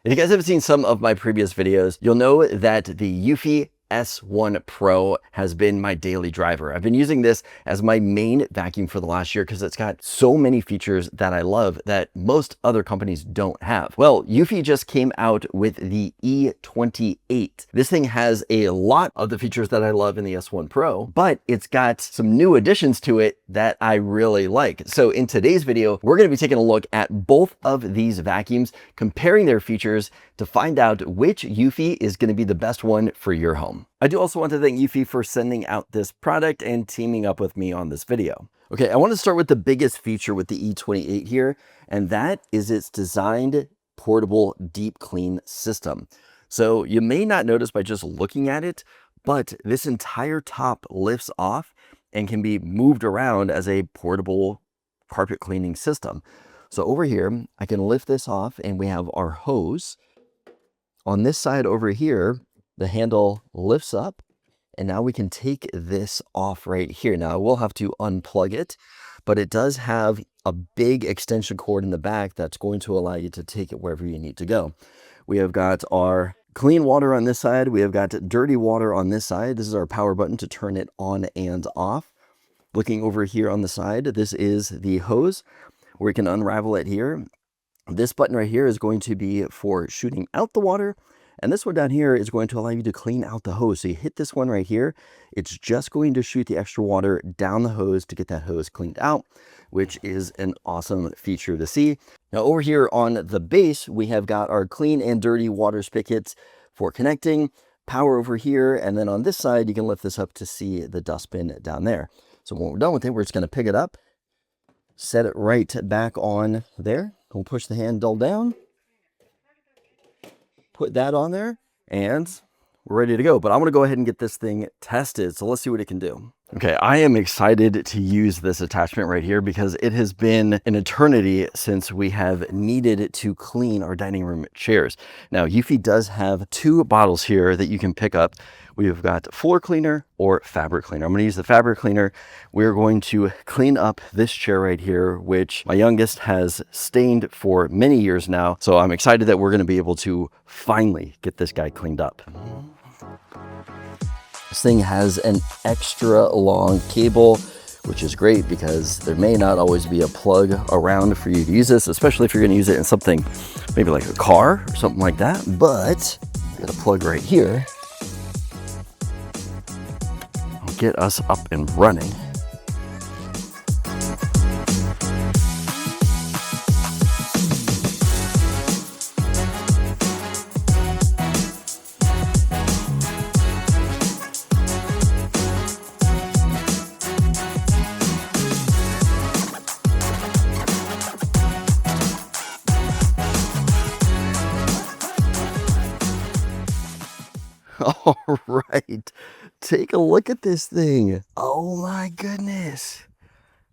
If you guys have seen some of my previous videos, you'll know that the Eufy S1 Pro has been my daily driver. I've been using this as my main vacuum for the last year because it's got so many features that I love that most other companies don't have. Well, Eufy just came out with the E28. This thing has a lot of the features that I love in the S1 Pro, but it's got some new additions to it that I really like. So in today's video, we're going to be taking a look at both of these vacuums, comparing their features to find out which Eufy is going to be the best one for your home. I do also want to thank Eufy for sending out this product and teaming up with me on this video. Okay, I want to start with the biggest feature with the E28 here, and that is its designed portable deep clean system. So you may not notice by just looking at it, but this entire top lifts off and can be moved around as a portable carpet cleaning system. So over here, I can lift this off and we have our hose. On this side over here, the handle lifts up and now we can take this off right here. Now I will have to unplug it, but it does have a big extension cord in the back that's going to allow you to take it wherever you need to go. We have got our clean water on this side. We have got dirty water on this side. This is our power button to turn it on and off. Looking over here on the side, this is the hose where you can unravel it here. This button right here is going to be for shooting out the water. And this one down here is going to allow you to clean out the hose. So you hit this one right here. It's just going to shoot the extra water down the hose to get that hose cleaned out, which is an awesome feature to see. Now over here on the base, we have got our clean and dirty water spigots for connecting, power over here. And then on this side, you can lift this up to see the dustbin down there. So when we're done with it, we're just going to pick it up, set it right back on there. We'll push the handle down, put that on there, and we're ready to go. But I want to go ahead and get this thing tested. So let's see what it can do. Okay, I am excited to use this attachment right here because it has been an eternity since we have needed to clean our dining room chairs. Now, Eufy does have two bottles here that you can pick up. We've got floor cleaner or fabric cleaner. I'm going to use the fabric cleaner. We're going to clean up this chair right here, which my youngest has stained for many years now. So I'm excited that we're going to be able to finally get this guy cleaned up. This thing has an extra long cable, which is great because there may not always be a plug around for you to use this, especially if you're going to use it in something maybe like a car or something like that. But got a plug right here. I'll get us up and running. All right, take a look at this thing. Oh my goodness.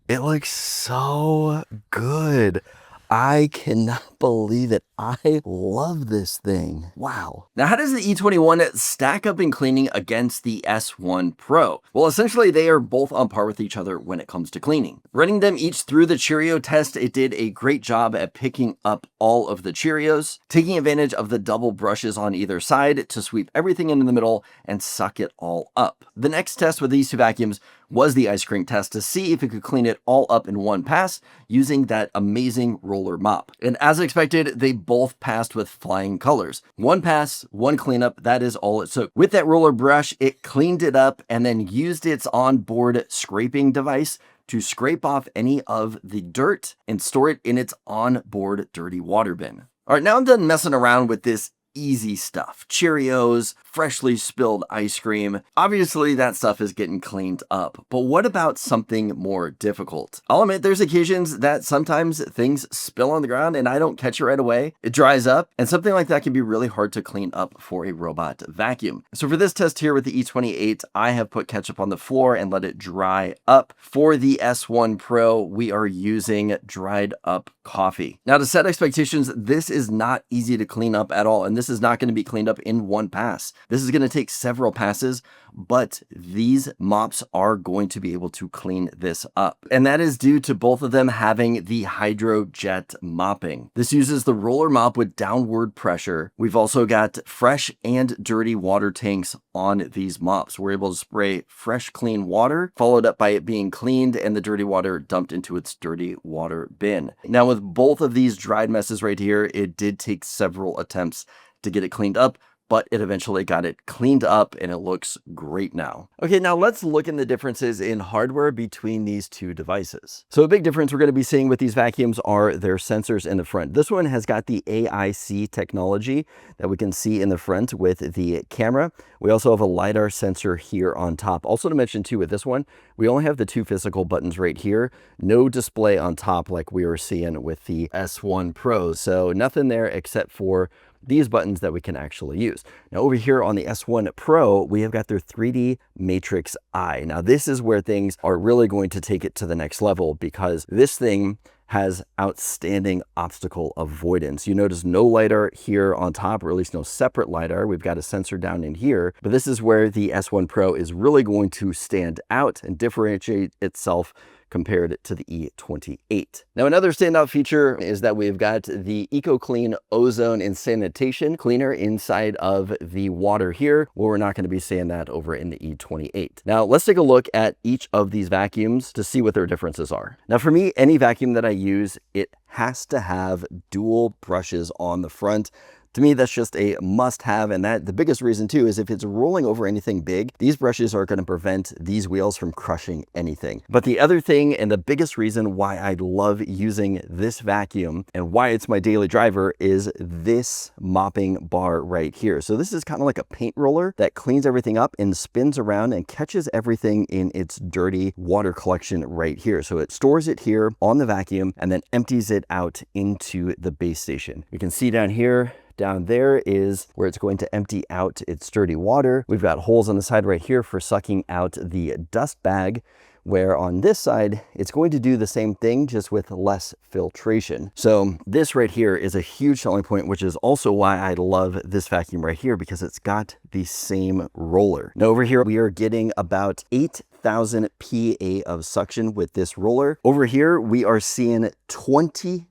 It looks so good. I cannot believe it. I love this thing. Wow. Now, how does the E21 stack up in cleaning against the S1 Pro? Well, essentially, they are both on par with each other when it comes to cleaning. Running them each through the Cheerio test, it did a great job at picking up all of the Cheerios, taking advantage of the double brushes on either side to sweep everything into the middle and suck it all up. The next test with these two vacuums was the ice cream test to see if it could clean it all up in one pass using that amazing roller mop. And as expected, they both passed with flying colors. One pass, one cleanup, that is all it took. With that roller brush, it cleaned it up and then used its onboard scraping device to scrape off any of the dirt and store it in its onboard dirty water bin. All right, now I'm done messing around with this easy stuff. Cheerios, freshly spilled ice cream. Obviously, that stuff is getting cleaned up. But what about something more difficult? I'll admit there's occasions that sometimes things spill on the ground and I don't catch it right away. It dries up, and something like that can be really hard to clean up for a robot vacuum. So for this test here with the E28, I have put ketchup on the floor and let it dry up. For the S1 Pro, we are using dried up coffee. Now, to set expectations, this is not easy to clean up at all, and this is not going to be cleaned up in one pass. This is going to take several passes, but these mops are going to be able to clean this up. And that is due to both of them having the hydrojet mopping. This uses the roller mop with downward pressure. We've also got fresh and dirty water tanks on these mops. We're able to spray fresh, clean water, followed up by it being cleaned and the dirty water dumped into its dirty water bin. Now with both of these dried messes right here, it did take several attempts to get it cleaned up, but it eventually got it cleaned up and it looks great now. Okay, now let's look at the differences in hardware between these two devices. So a big difference we're going to be seeing with these vacuums are their sensors in the front. This one has got the AIC technology that we can see in the front with the camera. We also have a LiDAR sensor here on top. Also to mention too, with this one, we only have the 2 physical buttons right here. No display on top like we were seeing with the S1 Pro. So nothing there except for these buttons that we can actually use. Now over here on the S1 Pro, we have got their 3D Matrix Eye. Now this is where things are really going to take it to the next level, because this thing has outstanding obstacle avoidance. You notice no LiDAR here on top, or at least no separate LiDAR. We've got a sensor down in here, but this is where the S1 Pro is really going to stand out and differentiate itself compared to the E28. Now, another standout feature is that we've got the EcoClean ozone and sanitation cleaner inside of the water here, where we're not going to be seeing that over in the E28. Now, let's take a look at each of these vacuums to see what their differences are. Now, for me, any vacuum that I use, it has to have dual brushes on the front. To me, that's just a must-have, and that the biggest reason too is if it's rolling over anything big, these brushes are going to prevent these wheels from crushing anything. But the other thing, and the biggest reason why I love using this vacuum and why it's my daily driver, is this mopping bar right here. So this is kind of like a paint roller that cleans everything up and spins around and catches everything in its dirty water collection right here. So it stores it here on the vacuum and then empties it out into the base station. You can see down here, down there is where it's going to empty out its dirty water. We've got holes on the side right here for sucking out the dust bag, where on this side, it's going to do the same thing, just with less filtration. So this right here is a huge selling point, which is also why I love this vacuum right here, because it's got the same roller. Now over here, we are getting about 8,000 PA of suction with this roller. Over here, we are seeing 20,000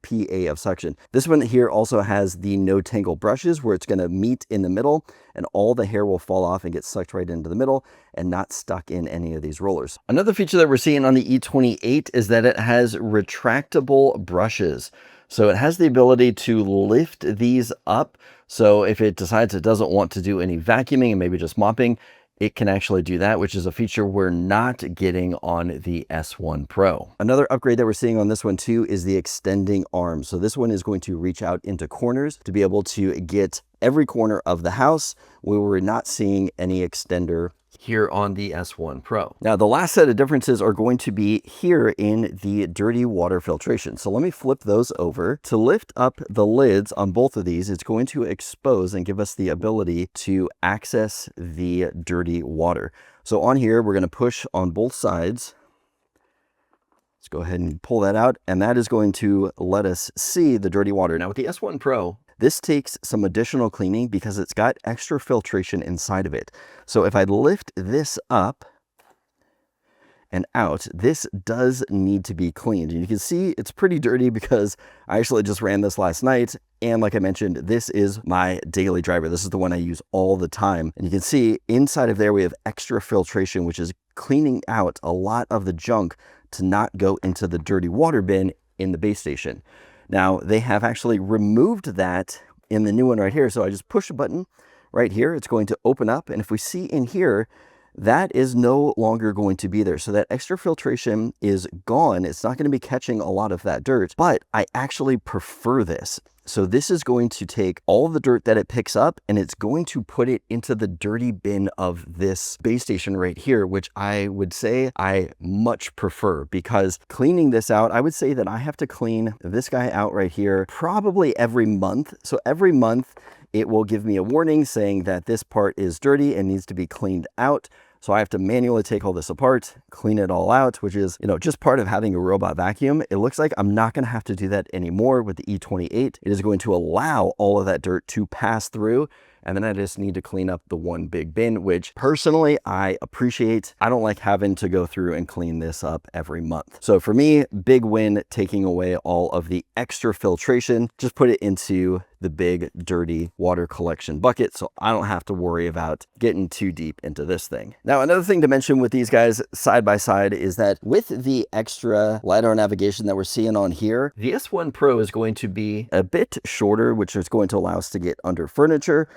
PA of suction. This one here also has the no tangle brushes, where it's going to meet in the middle and all the hair will fall off and get sucked right into the middle and not stuck in any of these rollers. Another feature that we're seeing on the E28 is that it has retractable brushes. So it has the ability to lift these up. So if it decides it doesn't want to do any vacuuming and maybe just mopping, it can actually do that, which is a feature we're not getting on the S1 Pro. Another upgrade that we're seeing on this one too is the extending arm. So this one is going to reach out into corners to be able to get every corner of the house, where we're not seeing any extender here on the S1 Pro. Now, the last set of differences are going to be here in the dirty water filtration. So let me flip those over. To lift up the lids on both of these, it's going to expose and give us the ability to access the dirty water. So on here, we're going to push on both sides. Let's go ahead and pull that out, and that is going to let us see the dirty water. Now with the S1 Pro, this takes some additional cleaning because it's got extra filtration inside of it. So if I lift this up and out, this does need to be cleaned. And you can see it's pretty dirty because I actually just ran this last night. And like I mentioned, this is my daily driver. This is the one I use all the time. And you can see inside of there, we have extra filtration, which is cleaning out a lot of the junk to not go into the dirty water bin in the base station. Now, they have actually removed that in the new one right here. So I just push a button right here. It's going to open up. And if we see in here, that is no longer going to be there. So that extra filtration is gone. It's not going to be catching a lot of that dirt, but I actually prefer this. So this is going to take all the dirt that it picks up and it's going to put it into the dirty bin of this base station right here, which I would say I much prefer, because cleaning this out, I would say that I have to clean this guy out right here probably every month. So every month it will give me a warning saying that this part is dirty and needs to be cleaned out. So I have to manually take all this apart, clean it all out, which is, you know, just part of having a robot vacuum. It looks like I'm not going to have to do that anymore with the E28. It is going to allow all of that dirt to pass through. And then I just need to clean up the one big bin, which personally I appreciate. I don't like having to go through and clean this up every month. So for me, big win taking away all of the extra filtration, just put it into the big dirty water collection bucket so I don't have to worry about getting too deep into this thing. Now, another thing to mention with these guys side by side is that with the extra LiDAR navigation that we're seeing on here, the S1 Pro is going to be a bit shorter, which is going to allow us to get under furniture.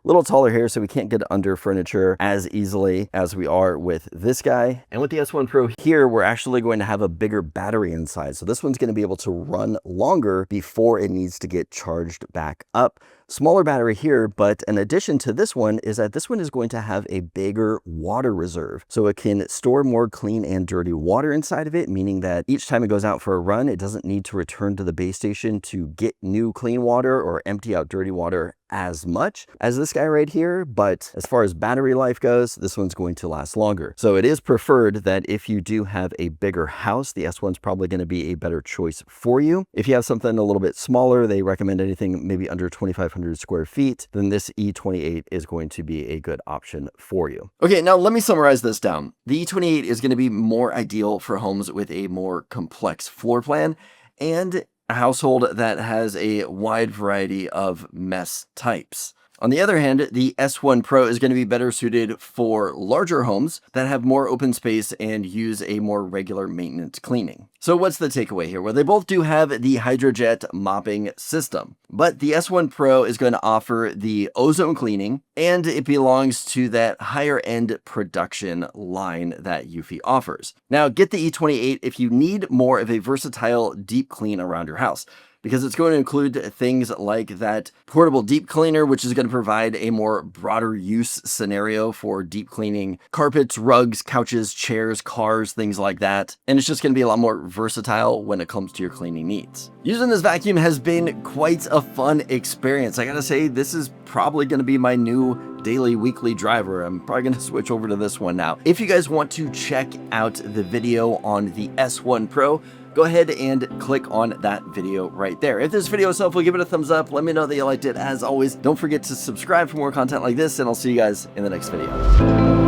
Little taller here, so we can't get under furniture as easily as we are with this guy. And with the S1 Pro here, we're actually going to have a bigger battery inside. So this one's going to be able to run longer before it needs to get charged back up. Smaller battery here, but an addition to this one is that this one is going to have a bigger water reserve. So it can store more clean and dirty water inside of it, meaning that each time it goes out for a run, it doesn't need to return to the base station to get new clean water or empty out dirty water as much as this guy right here. But as far as battery life goes, this one's going to last longer. So it is preferred that if you do have a bigger house, the S1's probably going to be a better choice for you. If you have something a little bit smaller, they recommend anything maybe under 2,500 square feet, then this E28 is going to be a good option for you. Okay, now let me summarize this down. The E28 is going to be more ideal for homes with a more complex floor plan and a household that has a wide variety of mess types. On the other hand, the S1 Pro is going to be better suited for larger homes that have more open space and use a more regular maintenance cleaning. So what's the takeaway here? Well, they both do have the HydroJet mopping system, but the S1 Pro is going to offer the ozone cleaning, and it belongs to that higher end production line that eufy offers. Now, get the E28 if you need more of a versatile deep clean around your house, because it's going to include things like that portable deep cleaner, which is going to provide a more broader use scenario for deep cleaning carpets, rugs, couches, chairs, cars, things like that. And it's just going to be a lot more versatile when it comes to your cleaning needs. Using this vacuum has been quite a fun experience. I gotta say, this is probably going to be my new daily, weekly driver. I'm probably going to switch over to this one now. If you guys want to check out the video on the S1 Pro, go ahead and click on that video right there. If this video is helpful, give it a thumbs up. Let me know that you liked it. As always, don't forget to subscribe for more content like this, and I'll see you guys in the next video.